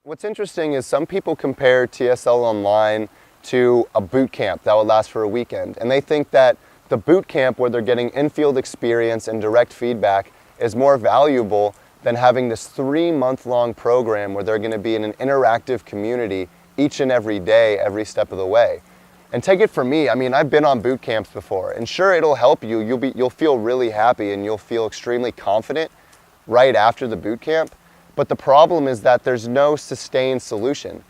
What's interesting is some people compare TSL online to a boot camp that would last for a weekend. And they think that the boot camp where they're getting infield experience and direct feedback is more valuable than having this 3-month-long program where they're going to be in an interactive community each and every day, every step of the way. And take it from me, I mean, I've been on boot camps before, and sure, it'll help you. You'll feel really happy and you'll feel extremely confident right after the boot camp. But the problem is that there's no sustained solution.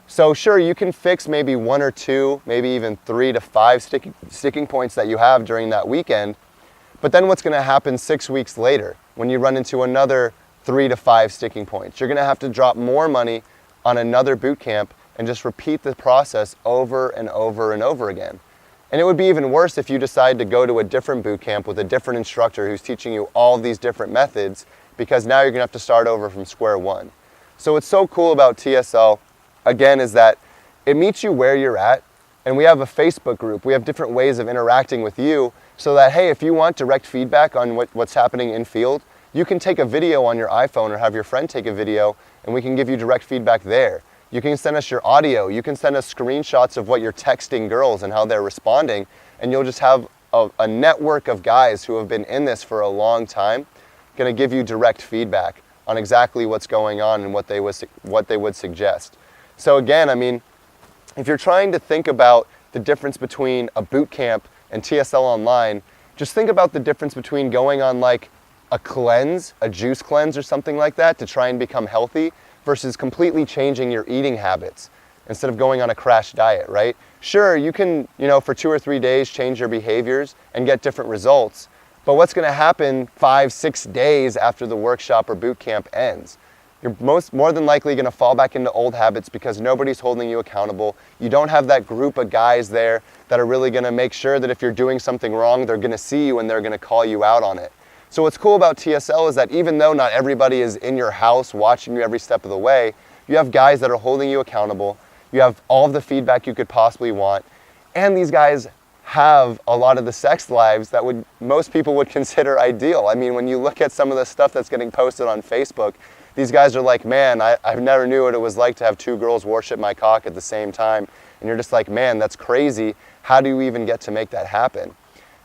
So sure, you can fix maybe 1 or 2, maybe even 3 to 5 sticking points that you have during that weekend. But then what's going to happen 6 weeks later when you run into another 3 to 5 sticking points? You're going to have to drop more money on another boot camp and just repeat the process over and over and over again. And it would be even worse if you decide to go to a different boot camp with a different instructor who's teaching you all these different methods, because now you're going to have to start over from square one. So what's so cool about TSL, again, is that it meets you where you're at, and we have a Facebook group. We have different ways of interacting with you so that, hey, if you want direct feedback on what's happening in field, you can take a video on your iPhone or have your friend take a video, and we can give you direct feedback there. You can send us your audio. You can send us screenshots of what you're texting girls and how they're responding, and you'll just have a network of guys who have been in this for a long time, going to give you direct feedback on exactly what's going on and what they would suggest. So again, I mean, if you're trying to think about the difference between a boot camp and TSL online, just think about the difference between going on like a cleanse, a juice cleanse or something like that to try and become healthy versus completely changing your eating habits instead of going on a crash diet, right? Sure, you can, for 2 or 3 days change your behaviors and get different results, but what's going to happen 5-6 days after the workshop or boot camp ends? You're more than likely going to fall back into old habits because nobody's holding you accountable. You don't have that group of guys there that are really going to make sure that if you're doing something wrong, they're going to see you and they're going to call you out on it. So what's cool about TSL is that even though not everybody is in your house watching you every step of the way, you have guys that are holding you accountable. You have all of the feedback you could possibly want. And these guys have a lot of the sex lives that most people would consider ideal. I mean, when you look at some of the stuff that's getting posted on Facebook, these guys are like, man, I never knew what it was like to have 2 girls worship my cock at the same time. And you're just like, man, that's crazy. How do you even get to make that happen?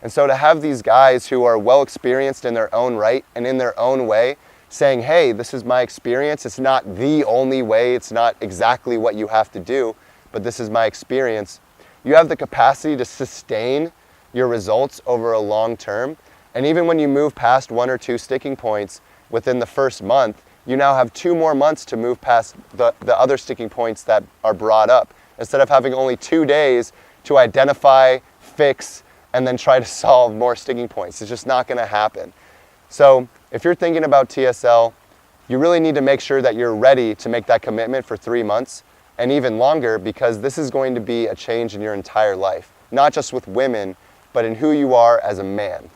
And so to have these guys who are well experienced in their own right and in their own way saying, hey, this is my experience. It's not the only way. It's not exactly what you have to do, but this is my experience. You have the capacity to sustain your results over a long term. And even when you move past 1 or 2 sticking points within the first month, you now have 2 more months to move past the other sticking points that are brought up, instead of having only 2 days to identify, fix, and then try to solve more sticking points. It's just not going to happen. So if you're thinking about TSL, you really need to make sure that you're ready to make that commitment for 3 months and even longer, because this is going to be a change in your entire life, not just with women, but in who you are as a man.